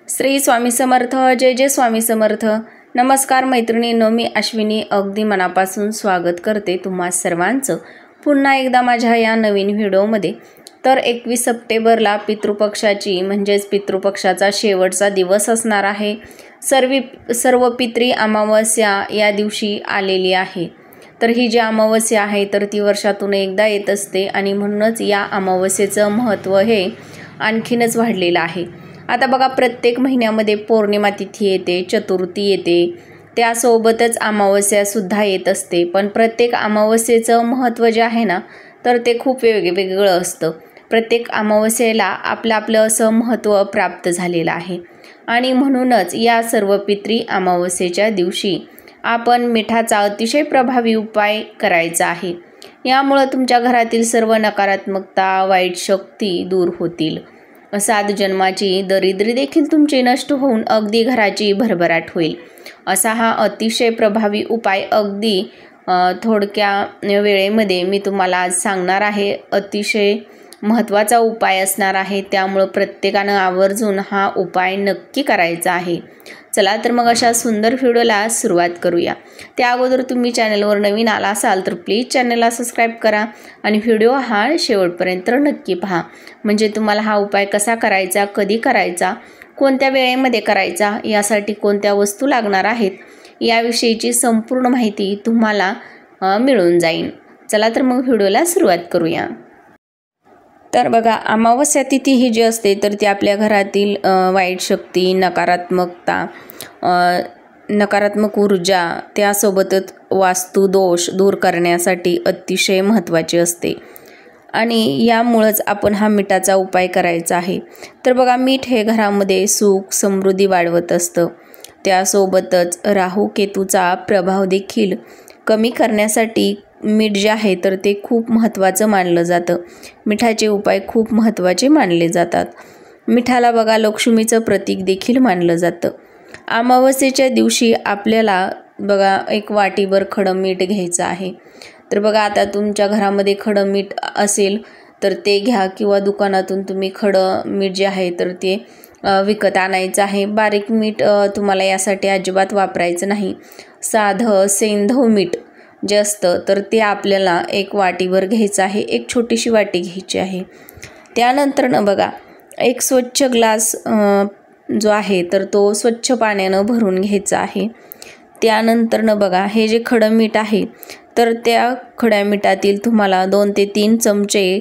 श्री स्वामी समर्थ. जय जय स्वामी समर्थ. नमस्कार मैत्रिणींनो, मी अश्विनी अगदी मनापासून स्वागत करते तुम्हा सर्वांचं पुन्हा एकदा माझ्या या नवीन व्हिडिओमध्ये. तर 21 सप्टेंबरला पितृपक्षाची म्हणजेच पितृपक्षाचा शेवटचा दिवस असणार आहे. सर्व पितृ अमावस्या या दिवशी आलेली आहे. तर ही जी अमावस्या आहे तर ती वर्षातून एकदा येत असते आणि म्हणूनच या अमावस्येचं महत्त्व हे आणखीनच वाढलेलं आहे. आता बघा, प्रत्येक महिन्यामध्ये पौर्णिमा तिथी येते, चतुर्थी येते, त्यासोबतच अमावस्यासुद्धा येत असते. पण प्रत्येक अमावस्येचं महत्त्व जे आहे ना तर ते खूप वेगवेगळं असतं. प्रत्येक अमावस्येला आपलं असं महत्त्व प्राप्त झालेलं आहे आणि म्हणूनच या सर्व पितृ अमावस्येच्या दिवशी आपण मिठाचा अतिशय प्रभावी उपाय करायचा आहे. यामुळं तुमच्या घरातील सर्व नकारात्मकता, वाईट शक्ती दूर होतील. 7 जन्माची दरिद्री देखील तुमची नष्ट होऊन अगदी घराची भरभराट होईल. असा हा अतिशय प्रभावी उपाय अगदी थोडक्या वेळेमध्ये मी तुम्हाला आज सांगणार आहे. अतिशय महत्त्वाचा उपाय असणार आहे, त्यामुळं प्रत्येकानं आवर्जून हा उपाय नक्की करायचा आहे. चला तर मग अशा सुंदर व्हिडिओला सुरुवात करूया. त्या अगोदर तुम्ही चॅनलवर नवीन आला असाल तर प्लीज चॅनलला सबस्क्राईब करा आणि व्हिडिओ हा शेवटपर्यंत नक्की पहा. म्हणजे तुम्हाला हा उपाय कसा करायचा, कधी करायचा, कोणत्या वेळेमध्ये करायचा, यासाठी कोणत्या वस्तू लागणार आहेत याविषयीची संपूर्ण माहिती तुम्हाला मिळून जाईल. चला तर मग व्हिडिओला सुरुवात करूया. तर बघा, अमावस्या तिथी ही जी असते तर ती आपल्या घरातील वाईट शक्ती, नकारात्मक ऊर्जा, त्यासोबतच वास्तुदोष दूर करण्यासाठी अतिशय महत्त्वाची असते आणि यामुळंच आपण हा मिठाचा उपाय करायचा आहे. तर बघा, मीठ हे घरामध्ये सुख समृद्धी वाढवत असतं. त्यासोबतच राहू केतूचा प्रभाव देखील कमी करण्यासाठी मीठ जे आहे तर ते खूप महत्त्वाचं मानलं जातं. मिठाचे उपाय खूप महत्त्वाचे मानले जातात. मिठाला बघा लक्ष्मीचं प्रतीक देखील मानलं जातं. अमावस्येच्या दिवशी आपल्याला बघा एक वाटीभर खडं मीठ घ्यायचं आहे. तर बघा, आता तुमच्या घरामध्ये खडं मीठ असेल तर ते घ्या किंवा दुकानातून तुम्ही खडं मीठ जे आहे तर ते विकत आणायचं आहे. बारीक मीठ तुम्हाला यासाठी अजिबात वापरायचं नाही. साधं सेंधव मीठ जे असतं तर ते आपल्याला एक वाटीभर घ्यायचं आहे. एक छोटीशी वाटी घ्यायची आहे. त्यानंतर बघा, एक स्वच्छ ग्लास जो आहे तर तो स्वच्छ पाण्यानं भरून घ्यायचा आहे. त्यानंतर बघा, हे जे खडं मीठ आहे तर त्या खड्या मिठातील तुम्हाला 2 ते 3 चमचे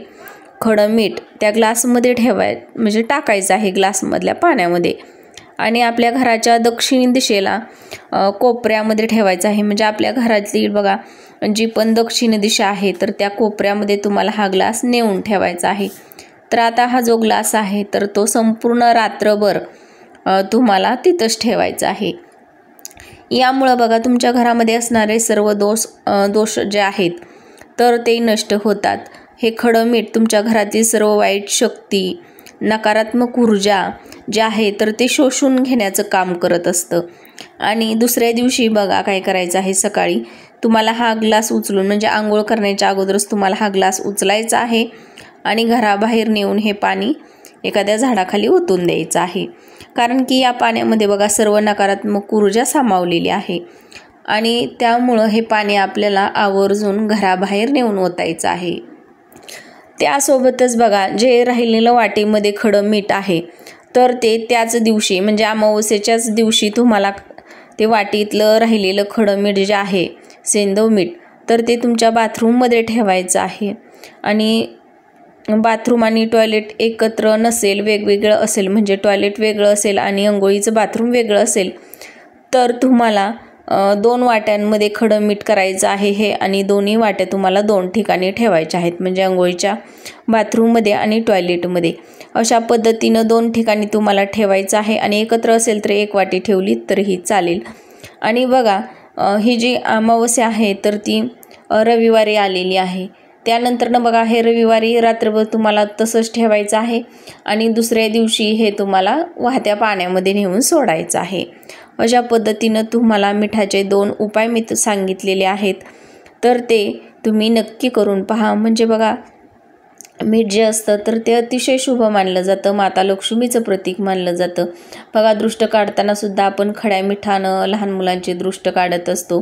खडं मीठ त्या ग्लासमध्ये म्हणजे टाकायचं आहे ग्लासमधल्या पाण्यामध्ये आणि आपल्या घराच्या दक्षिण दिशेला कोपऱ्यामध्ये ठेवायचं आहे. म्हणजे आपल्या घरातली बघा जी पण दक्षिण दिशा आहे तर त्या कोपऱ्यामध्ये तुम्हाला हा ग्लास नेऊन ठेवायचा आहे. तर आता हा जो ग्लास आहे तर तो संपूर्ण रात्रभर तुम्हाला तिथंच ठेवायचा आहे. यामुळं बघा तुमच्या घरामध्ये असणारे सर्व दोष जे आहेत तर ते नष्ट होतात. हे खडं मीठ तुमच्या घरातील सर्व वाईट शक्ती, नकारात्मक ऊर्जा जे आहे तर ते शोषून घेण्याचं काम करत असतं. आणि दुसऱ्या दिवशी बघा काय करायचं आहे, सकाळी तुम्हाला हा ग्लास उचलून म्हणजे आंघोळ करण्याच्या अगोदरच तुम्हाला हा ग्लास उचलायचा आहे आणि घराबाहेर नेऊन हे पाणी एखाद्या झाडाखाली ओतून द्यायचं आहे. कारण की या पाण्यामध्ये बघा सर्व नकारात्मक ऊर्जा सामावलेली आहे आणि त्यामुळं हे पाणी आपल्याला आवर्जून घराबाहेर नेऊन ओतायचं आहे. त्यासोबतच बघा, जे राहिलेलं वाटीमध्ये खडं मीठ आहे तर ते त्याच दिवशी म्हणजे अमावस्येच्याच दिवशी तुम्हाला ते वाटीतलं राहिलेलं खडं मीठ जे आहे सेंधव मीठ तर ते तुमच्या बाथरूममध्ये ठेवायचं आहे. आणि बाथरूम आणि टॉयलेट एकत्र नसेल, वेगवेगळं असेल म्हणजे टॉयलेट वेगळं असेल आणि अंघोळीचं बाथरूम वेगळं असेल तर तुम्हाला 2 वाट्यांमध्ये खडं मीठ करायचं आहे हे आणि दोन्ही वाट्या तुम्हाला 2 ठिकाणी ठेवायच्या आहेत. म्हणजे अंघोळीच्या बाथरूममध्ये आणि टॉयलेटमध्ये अशा पद्धतीनं 2 ठिकाणी तुम्हाला ठेवायचं आहे. आणि एकत्र असेल तर 1 वाटी ठेवली तरीही चालेल. आणि बघा, ही जी अमावस्या आहे तर ती रविवारी आलेली आहे. त्यानंतर बघा, हे रविवारी रात्रभर तुम्हाला तसंच ठेवायचं आहे आणि दुसऱ्या दिवशी हे तुम्हाला वाहत्या पाण्यामध्ये नेऊन सोडायचं आहे. अशा पद्धतीनं तुम्हाला मिठाचे 2 उपाय मी सांगितलेले आहेत तर ते तुम्ही नक्की करून पहा. म्हणजे बघा, मीठ जे असतं तर ते अतिशय शुभ मानलं जातं, माता लक्ष्मीचं प्रतीक मानलं जातं. बघा, दृष्ट काढताना सुद्धा आपण खड्या मिठानं लहान मुलांची दृष्ट काढत असतो,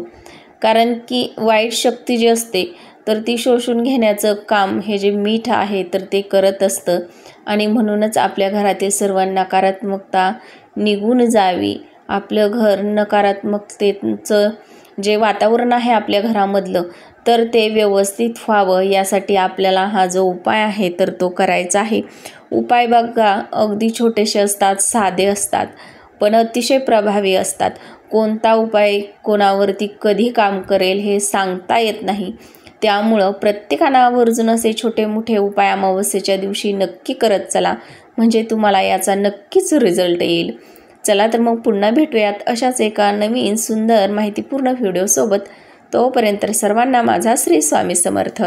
कारण की वाईट शक्ती जी असते तर ती शोषून घेण्याचं काम हे जे मीठ आहे तर ते करत असतं. आणि म्हणूनच आपल्या घरातील सर्व नकारात्मकता निघून जावी, आपलं घर नकारात्मकतेचं जे वातावरण आहे आपल्या घरामधलं तर ते व्यवस्थित व्हावं, यासाठी आपल्याला हा जो उपाय आहे तर तो करायचा आहे. उपाय बघा अगदी छोटेसे असतात, साधे असतात, पण अतिशय प्रभावी असतात. कोणता उपाय कोणावरती कधी काम करेल हे सांगता येत नाही. त्यामुळं प्रत्येकानं आवर्जून असे छोटे मोठे उपाय अमावस्येच्या दिवशी नक्की करत चला, म्हणजे तुम्हाला याचा नक्कीच रिझल्ट येईल. चला तर मग पुन्हा भेटूयात अशाच एका नवीन सुंदर माहितीपूर्ण व्हिडिओसोबत. तोपर्यंत सर्वांना माझा श्री स्वामी समर्थ.